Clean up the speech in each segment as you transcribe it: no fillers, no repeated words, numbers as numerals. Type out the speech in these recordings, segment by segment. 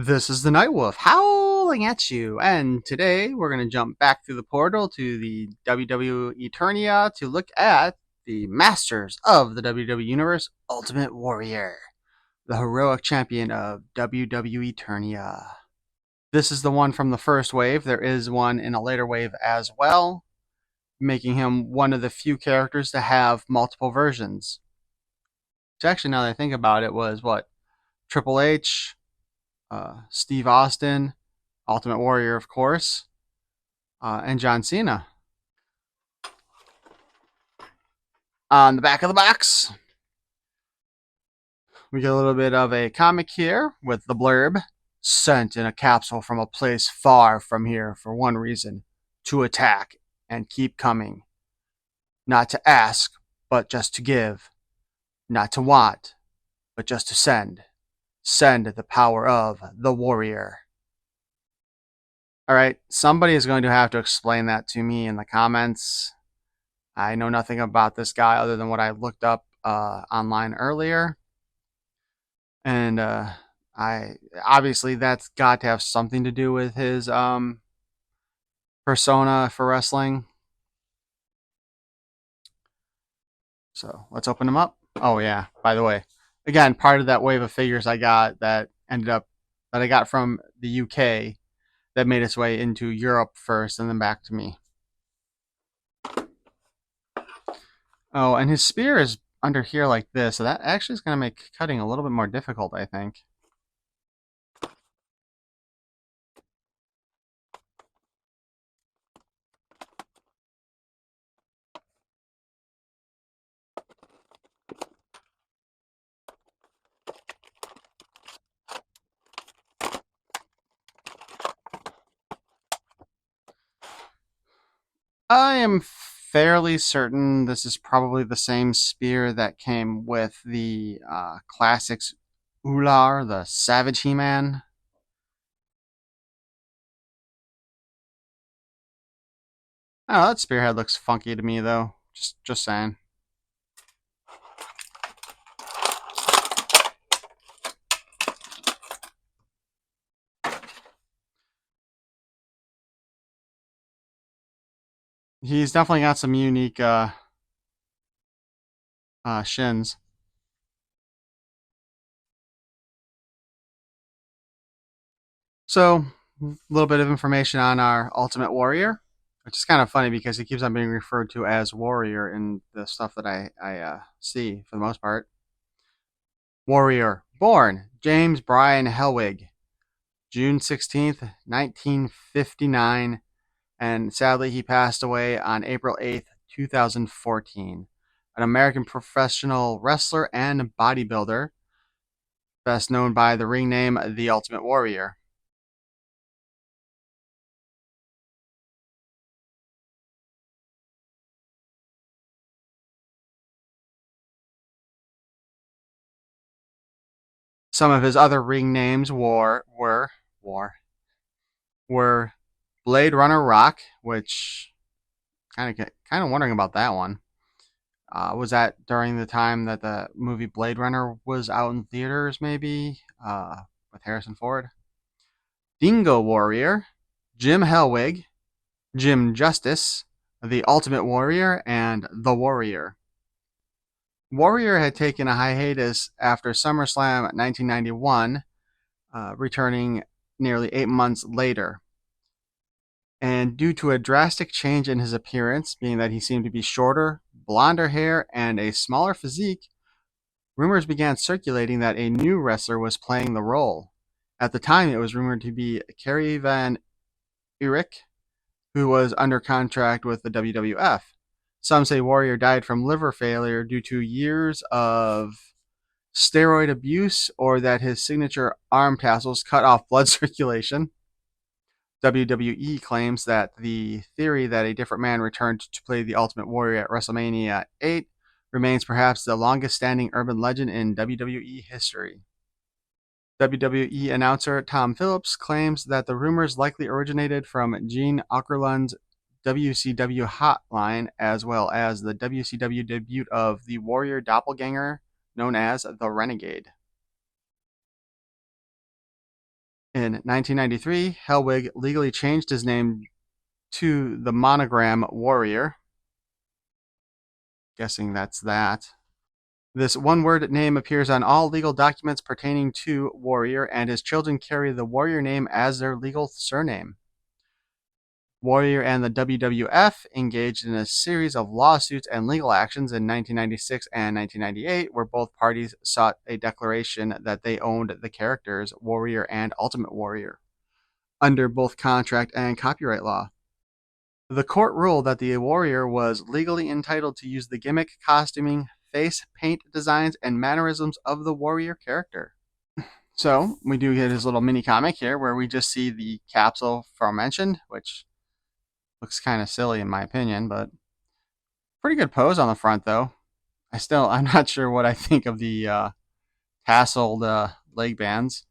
This is the Night Wolf howling at you, and today we're going to jump back through the portal to the WWE Eternia to look at the Masters of the WWE Universe Ultimate Warrior, the heroic champion of WWE Eternia. This is the one from the first wave. There is one in a later wave as well, making him one of the few characters to have multiple versions. Which actually, now that I think about it, was what? Triple H, Steve Austin, Ultimate Warrior, of course, and John Cena. On the back of the box, we get a little bit of a comic here with the blurb: sent in a capsule from a place far from here for one reason: to attack and keep coming. Not to ask, but just to give. Not to want, but just to send. Send the power of the warrior. All right, somebody is going to have to explain that to me in the comments. I know nothing about this guy other than what I looked up online earlier, and I obviously that's got to have something to do with his persona for wrestling. So let's open him up. Oh yeah, by the way, again, part of that wave of figures I got that I got from the UK that made its way into Europe first and then back to me. Oh, and his spear is under here like this, so that actually is going to make cutting a little bit more difficult, I think. I am fairly certain this is probably the same spear that came with the classics Ular, the Savage He-Man. Oh, that spearhead looks funky to me, though. Just saying. He's definitely got some unique shins. So, a little bit of information on our Ultimate Warrior, which is kind of funny because he keeps on being referred to as Warrior in the stuff that I see for the most part. Warrior, born James Bryan Helwig, June 16th, 1959, and sadly he passed away on April 8th, 2014. An American professional wrestler and bodybuilder, best known by the ring name The Ultimate Warrior. Some of his other ring names were Blade Runner Rock, which kind of wondering about that one. Was that during the time that the movie Blade Runner was out in theaters, maybe, with Harrison Ford? Dingo Warrior, Jim Hellwig, Jim Justice, The Ultimate Warrior, and The Warrior. Warrior had taken a hiatus after SummerSlam 1991, returning nearly 8 months later. And due to a drastic change in his appearance, being that he seemed to be shorter, blonder hair, and a smaller physique, rumors began circulating that a new wrestler was playing the role. At the time, it was rumored to be Kerry Van Erich, who was under contract with the WWF. Some say Warrior died from liver failure due to years of steroid abuse, or that his signature arm tassels cut off blood circulation. WWE claims that the theory that a different man returned to play the Ultimate Warrior at WrestleMania 8 remains perhaps the longest standing urban legend in WWE history. WWE announcer Tom Phillips claims that the rumors likely originated from Gene Okerlund's WCW hotline, as well as the WCW debut of the Warrior doppelganger known as the Renegade. In 1993, Helwig legally changed his name to the monogram Warrior. Guessing that's that. This one word name appears on all legal documents pertaining to Warrior, and his children carry the Warrior name as their legal surname. Warrior and the WWF engaged in a series of lawsuits and legal actions in 1996 and 1998, where both parties sought a declaration that they owned the characters Warrior and Ultimate Warrior under both contract and copyright law. The court ruled that the Warrior was legally entitled to use the gimmick, costuming, face paint designs, and mannerisms of the Warrior character. So, we do get his little mini comic here where we just see the capsule aforementioned, which looks kind of silly in my opinion, but pretty good pose on the front though. I'm not sure what I think of the tasseled leg bands.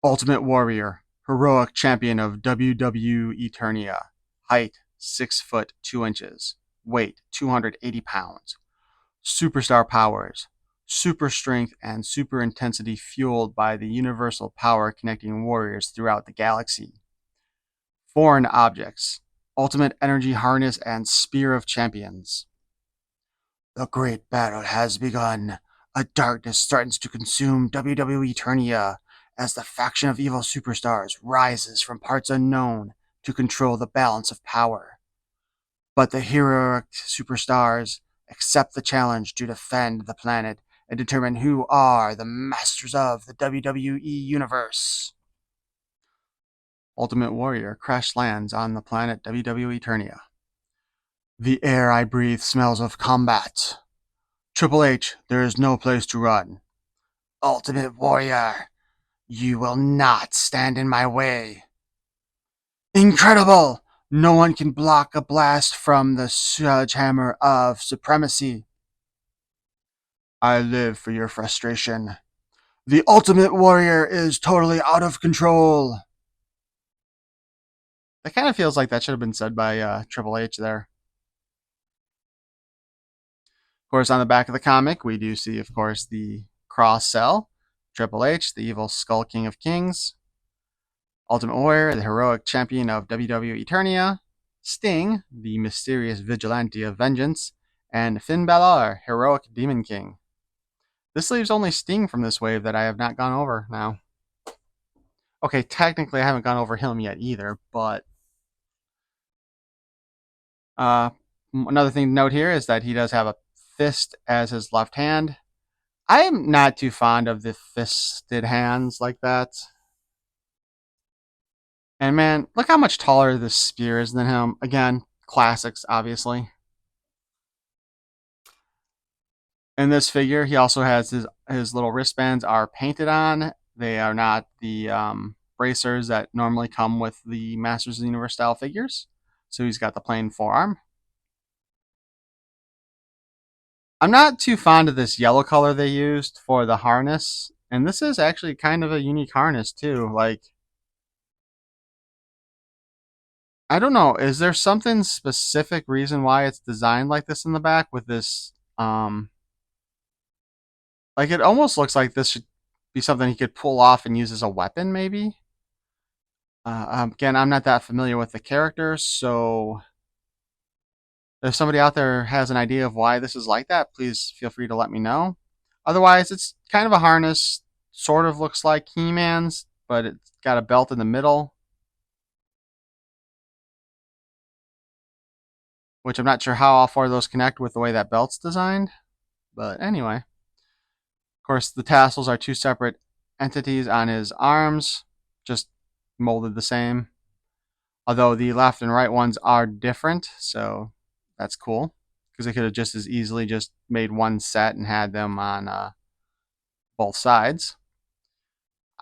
Ultimate Warrior, heroic champion of WW Eternia, height 6 foot 2 inches, weight 280 pounds, superstar powers, super strength and super intensity fueled by the universal power connecting warriors throughout the galaxy. Foreign objects, ultimate energy harness and spear of champions. The great battle has begun. A darkness threatens to consume WWE Eternia as the faction of evil superstars rises from parts unknown to control the balance of power. But the heroic superstars accept the challenge to defend the planet and determine who are the masters of the WWE Universe. Ultimate Warrior crash lands on the planet WWE Eternia. The air I breathe smells of combat. Triple H, there is no place to run. Ultimate Warrior, you will not stand in my way. Incredible! No one can block a blast from the sledgehammer of supremacy. I live for your frustration. The Ultimate Warrior is totally out of control. That kind of feels like that should have been said by Triple H there. Of course, on the back of the comic, we do see, of course, the cross cell, Triple H, the evil Skull King of Kings, Ultimate Warrior, the heroic champion of WWE Eternia, Sting, the mysterious vigilante of vengeance, and Finn Balor, heroic Demon King. This leaves only Sting from this wave that I have not gone over now. Okay, technically I haven't gone over him yet either, but another thing to note here is that he does have a fist as his left hand. I'm not too fond of the fisted hands like that. And man, look how much taller this spear is than him. Again, classics, obviously. In this figure, he also has his little wristbands are painted on. They are not the bracers that normally come with the Masters of the Universe style figures. So he's got the plain forearm. I'm not too fond of this yellow color they used for the harness. And this is actually kind of a unique harness too. Like, I don't know. Is there something specific reason why it's designed like this in the back with this like it almost looks like this should be something he could pull off and use as a weapon, maybe. Again, I'm not that familiar with the character, so if somebody out there has an idea of why this is like that, please feel free to let me know. Otherwise, it's kind of a harness, sort of looks like He-Man's, but it's got a belt in the middle, which I'm not sure how far those connect with the way that belt's designed. But anyway, of course, the tassels are two separate entities on his arms, just molded the same. Although the left and right ones are different, so that's cool. Because they could have just as easily just made one set and had them on both sides.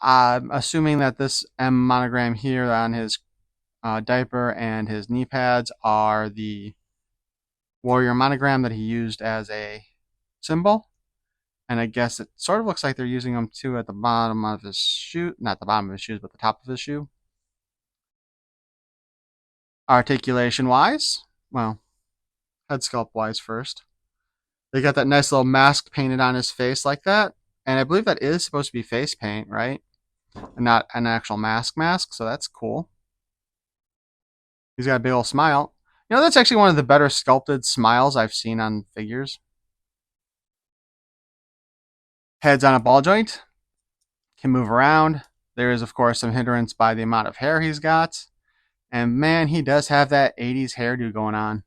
I'm assuming that this M monogram here on his diaper and his knee pads are the warrior monogram that he used as a symbol. And I guess it sort of looks like they're using them too at the bottom of his shoe. Not the bottom of his shoes, but the top of his shoe. Articulation wise, well, head sculpt wise first. They got that nice little mask painted on his face like that. And I believe that is supposed to be face paint, right? And not an actual mask, so that's cool. He's got a big old smile. You know, that's actually one of the better sculpted smiles I've seen on figures. Head's on a ball joint, can move around. There is, of course, some hindrance by the amount of hair he's got. And man, he does have that 80s hairdo going on.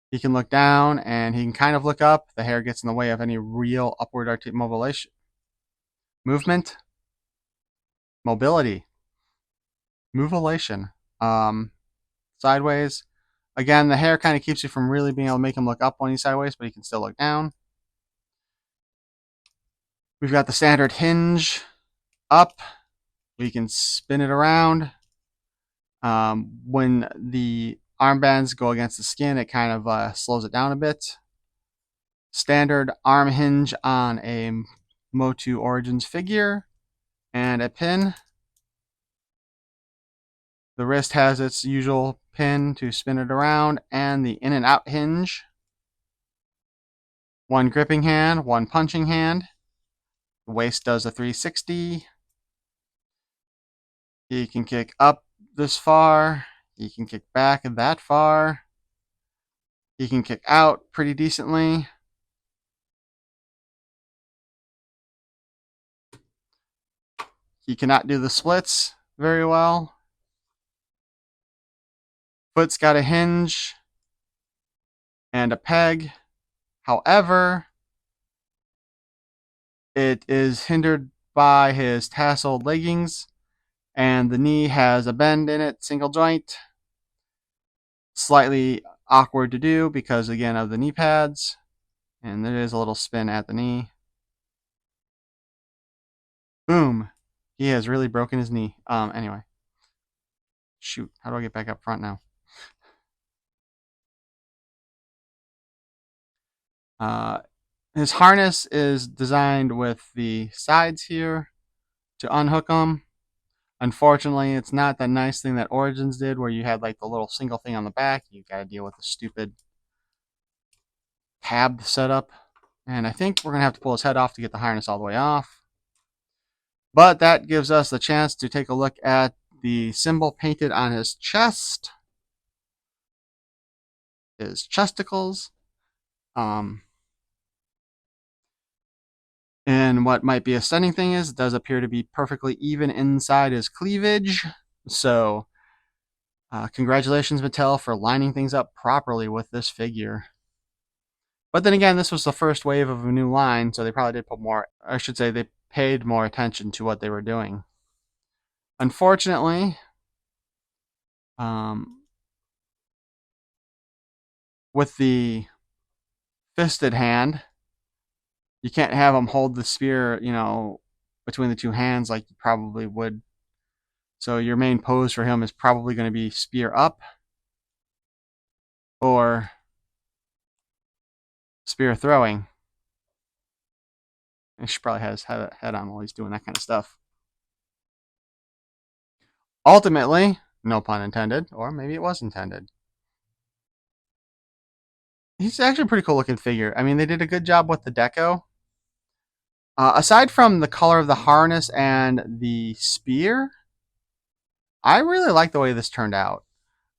He can look down and he can kind of look up. The hair gets in the way of any real upward mobilization. Movement, mobility, movilation. Sideways. Again, the hair kind of keeps you from really being able to make him look up when he's sideways, but he can still look down. We've got the standard hinge up. We can spin it around. When the armbands go against the skin, it kind of slows it down a bit. Standard arm hinge on a Motu Origins figure and a pin. The wrist has its usual pin to spin it around and the in and out hinge. One gripping hand, one punching hand. The waist does a 360. He can kick up this far. He can kick back that far. He can kick out pretty decently. He cannot do the splits very well. Foot's got a hinge and a peg. However, it is hindered by his tasseled leggings, and the knee has a bend in it, single joint. Slightly awkward to do because, again, of the knee pads, and there is a little spin at the knee. Boom. He has really broken his knee. Anyway. Shoot, how do I get back up front now? His harness is designed with the sides here to unhook them. Unfortunately, it's not that nice thing that Origins did where you had like the little single thing on the back. You got to deal with the stupid tab setup. And I think we're going to have to pull his head off to get the harness all the way off. But that gives us the chance to take a look at the symbol painted on his chest. His chesticles. And what might be a stunning thing is it does appear to be perfectly even inside his cleavage. So congratulations, Mattel, for lining things up properly with this figure. But then again, this was the first wave of a new line, so they probably did put more, I should say they paid more attention to what they were doing. Unfortunately, with the fisted hand, you can't have him hold the spear, between the two hands like you probably would. So your main pose for him is probably going to be spear up or spear throwing. He should probably have his head on while he's doing that kind of stuff. Ultimately, no pun intended, or maybe it was intended. He's actually a pretty cool looking figure. I mean, they did a good job with the deco. Aside from the color of the harness and the spear, I really like the way this turned out.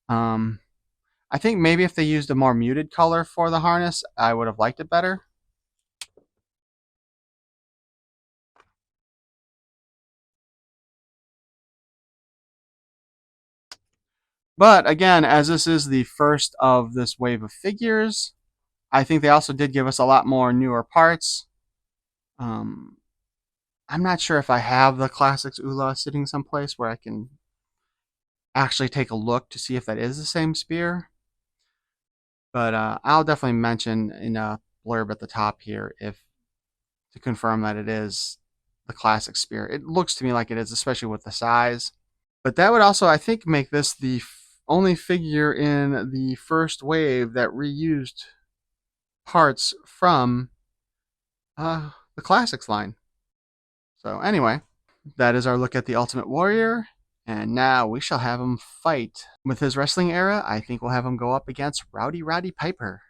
I think maybe if they used a more muted color for the harness, I would have liked it better. But again, as this is the first of this wave of figures, I think they also did give us a lot more newer parts. I'm not sure if I have the Classics Ula sitting someplace where I can actually take a look to see if that is the same spear. But I'll definitely mention in a blurb at the top here if to confirm that it is the classic spear. It looks to me like it is, especially with the size. But that would also, I think, make this the only figure in the first wave that reused parts from the classics line. So anyway, that is our look at the Ultimate Warrior. And now we shall have him fight. With his wrestling era, I think we'll have him go up against Rowdy Roddy Piper.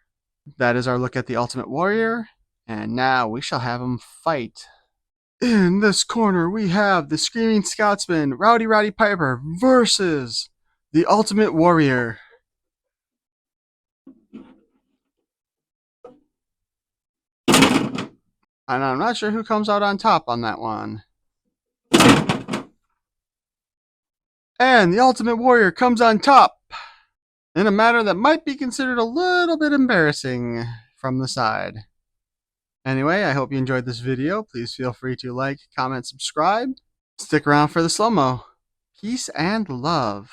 That is our look at the Ultimate Warrior. And now we shall have him fight. In this corner, we have the Screaming Scotsman, Rowdy Roddy Piper, versus the Ultimate Warrior. And I'm not sure who comes out on top on that one. And the Ultimate Warrior comes on top in a manner that might be considered a little bit embarrassing from the side. Anyway, I hope you enjoyed this video. Please feel free to like, comment, subscribe. Stick around for the slow-mo. Peace and love.